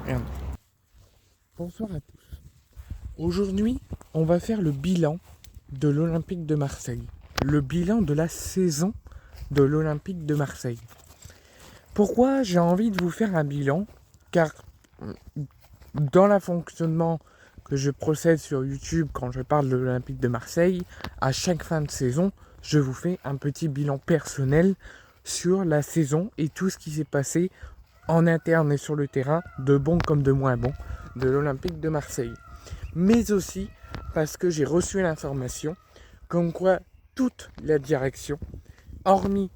Merde. Bonsoir à tous. Aujourd'hui, on va faire le bilan de l'Olympique de Marseille. Le bilan de la saison de l'Olympique de Marseille. Pourquoi j'ai envie de vous faire un bilan? Car dans le fonctionnement que je procède sur YouTube quand je parle de l'Olympique de Marseille, à chaque fin de saison, je vous fais un petit bilan personnel sur la saison et tout ce qui s'est passé en interne et sur le terrain, de bon comme de moins bon, de l'Olympique de Marseille. Mais aussi parce que j'ai reçu l'information comme quoi toute la direction, hormis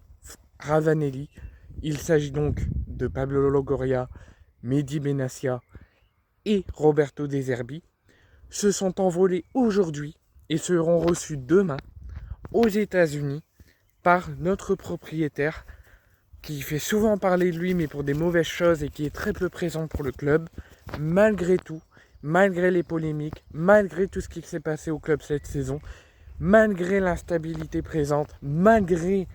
Ravanelli, il s'agit donc de Pablo Longoria, Mehdi Benassia et Roberto De Zerbi, se sont envolés aujourd'hui et seront reçus demain aux États-Unis par notre propriétaire qui fait souvent parler de lui mais pour des mauvaises choses et qui est très peu présent pour le club, malgré tout, malgré les polémiques, malgré tout ce qui s'est passé au club cette saison, malgré l'instabilité présente, malgré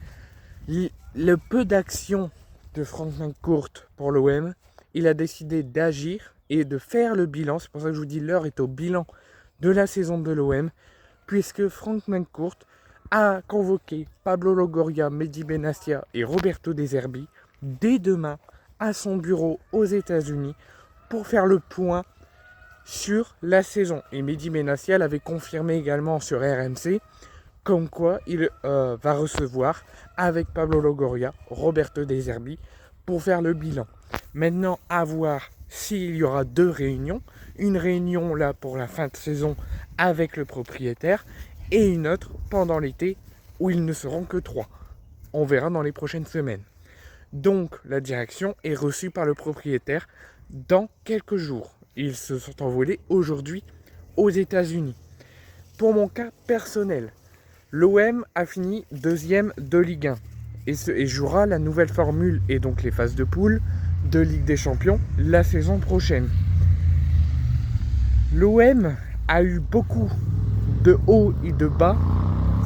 le peu d'action de Frank McCourt pour l'OM, il a décidé d'agir et de faire le bilan. C'est pour ça que je vous dis l'heure est au bilan de la saison de l'OM, puisque Frank McCourt a convoqué Pablo Longoria, Mehdi Benassia et Roberto De Zerbi dès demain à son bureau aux États-Unis pour faire le point sur la saison. Et Mehdi Benassia l'avait confirmé également sur RMC, comme quoi il va recevoir avec Pablo Longoria, Roberto De Zerbi pour faire le bilan. Maintenant, à voir s'il y aura deux réunions. Une réunion là pour la fin de saison avec le propriétaire et une autre pendant l'été où ils ne seront que 3. On verra dans les prochaines semaines. Donc la direction est reçue par le propriétaire dans quelques jours. Ils se sont envolés aujourd'hui aux États-Unis. Pour mon cas personnel, l'OM a fini deuxième de Ligue 1 et jouera la nouvelle formule et donc les phases de poule de Ligue des Champions la saison prochaine. L'OM a eu beaucoup de hauts et de bas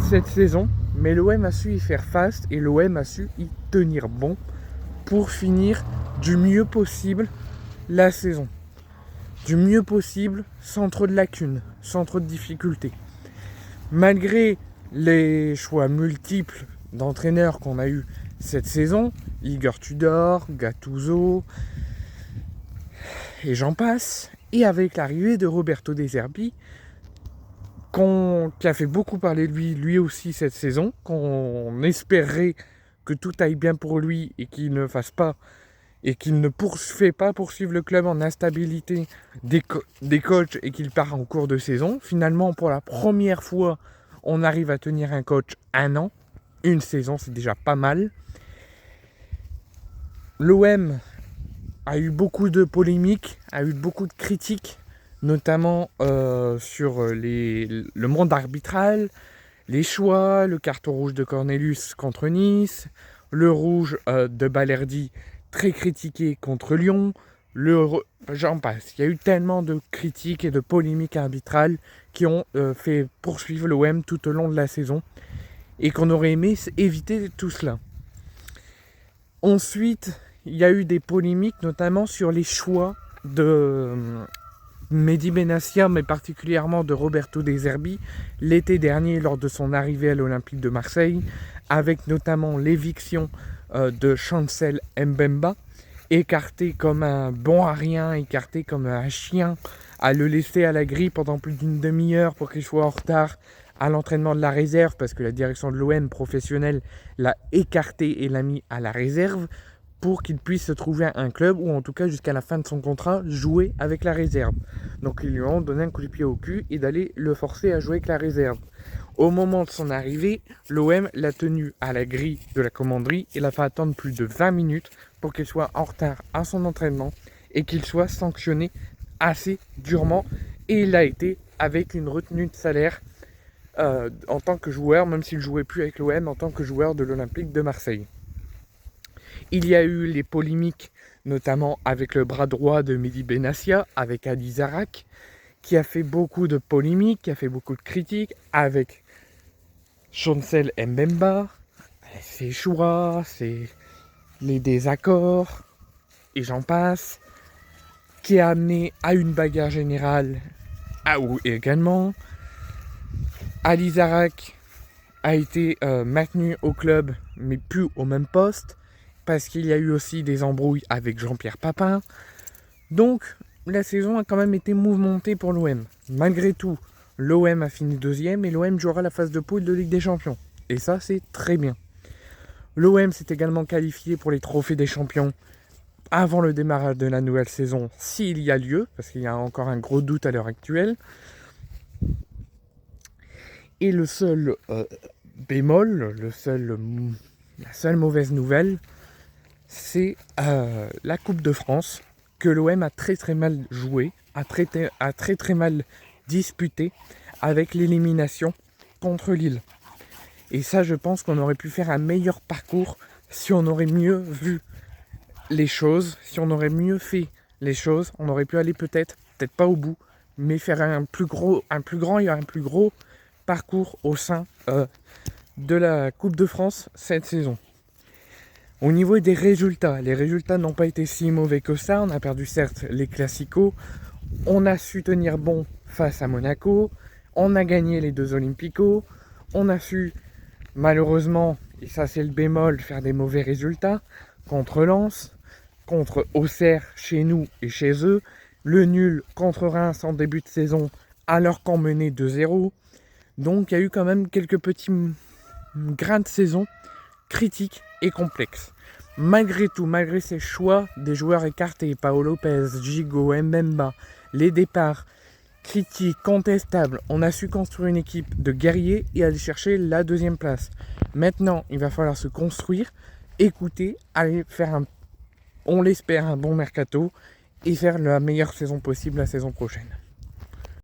cette saison, mais l'OM a su y faire face et l'OM a su y tenir bon pour finir du mieux possible la saison. Du mieux possible, sans trop de lacunes, sans trop de difficultés. Malgré les choix multiples d'entraîneurs qu'on a eu cette saison, Igor Tudor, Gattuso, et j'en passe, et avec l'arrivée de Roberto De Zerbi, qui a fait beaucoup parler de lui aussi cette saison, qu'on espérerait que tout aille bien pour lui et qu'il ne fasse pas et qu'il ne fait pas poursuivre le club en instabilité des coachs et qu'il part en cours de saison. Finalement, pour la première fois, on arrive à tenir un coach un an. Une saison, c'est déjà pas mal. L'OM a eu beaucoup de polémiques, a eu beaucoup de critiques, notamment sur le monde arbitral, les choix, le carton rouge de Cornelius contre Nice, le rouge de Balerdi très critiqué contre Lyon, j'en passe. Il y a eu tellement de critiques et de polémiques arbitrales qui ont fait poursuivre l'OM tout au long de la saison et qu'on aurait aimé éviter tout cela. Ensuite, il y a eu des polémiques, notamment sur les choix de Mehdi Benassia, mais particulièrement de Roberto De Zerbi, l'été dernier lors de son arrivée à l'Olympique de Marseille, avec notamment l'éviction de Chancel Mbemba, écarté comme un bon à rien, écarté comme un chien, à le laisser à la grille pendant plus d'une demi-heure pour qu'il soit en retard à l'entraînement de la réserve, parce que la direction de l'OM professionnelle l'a écarté et l'a mis à la réserve pour qu'il puisse se trouver un club, ou en tout cas jusqu'à la fin de son contrat, jouer avec la réserve. Donc ils lui ont donné un coup de pied au cul et d'aller le forcer à jouer avec la réserve. Au moment de son arrivée, l'OM l'a tenu à la grille de la commanderie et l'a fait attendre plus de 20 minutes pour qu'il soit en retard à son entraînement et qu'il soit sanctionné assez durement. Et il l'a été avec une retenue de salaire en tant que joueur, même s'il ne jouait plus avec l'OM, en tant que joueur de l'Olympique de Marseille. Il y a eu les polémiques, notamment avec le bras droit de Mehdi Benassia, avec Adi Zarak, qui a fait beaucoup de polémiques, qui a fait beaucoup de critiques, avec Chancel Mbemba, ses choix, les désaccords, et j'en passe, qui a amené à une bagarre générale également. Ali Zarak a été maintenu au club, mais plus au même poste, parce qu'il y a eu aussi des embrouilles avec Jean-Pierre Papin. Donc, la saison a quand même été mouvementée pour l'OM. Malgré tout, l'OM a fini deuxième et l'OM jouera la phase de poule de Ligue des Champions. Et ça, c'est très bien. L'OM s'est également qualifié pour les trophées des champions avant le démarrage de la nouvelle saison, s'il y a lieu, parce qu'il y a encore un gros doute à l'heure actuelle. Et le seul bémol, la seule mauvaise nouvelle, c'est la Coupe de France, que l'OM a très très mal joué, a très très mal disputé avec l'élimination contre Lille. Et ça, je pense qu'on aurait pu faire un meilleur parcours si on aurait mieux vu les choses, si on aurait mieux fait les choses. On aurait pu aller peut-être pas au bout, mais faire un plus grand et un plus gros parcours au sein de la Coupe de France cette saison. Au niveau des résultats, les résultats n'ont pas été si mauvais que ça. On a perdu certes les Classicos, on a su tenir bon face à Monaco, on a gagné les 2 Olympicos, on a su malheureusement, et ça c'est le bémol, faire des mauvais résultats contre Lens, contre Auxerre chez nous et chez eux, le nul contre Reims en début de saison alors qu'on menait 2-0. Donc il y a eu quand même quelques petits grains de saison critiques et complexes. Malgré tout, malgré ces choix des joueurs écartés, Paolo Lopez, Gigo, Mbemba, les départs critiques, contestables, on a su construire une équipe de guerriers et aller chercher la 2e place. Maintenant, il va falloir se construire, écouter, aller faire on l'espère, un bon mercato et faire la meilleure saison possible la saison prochaine.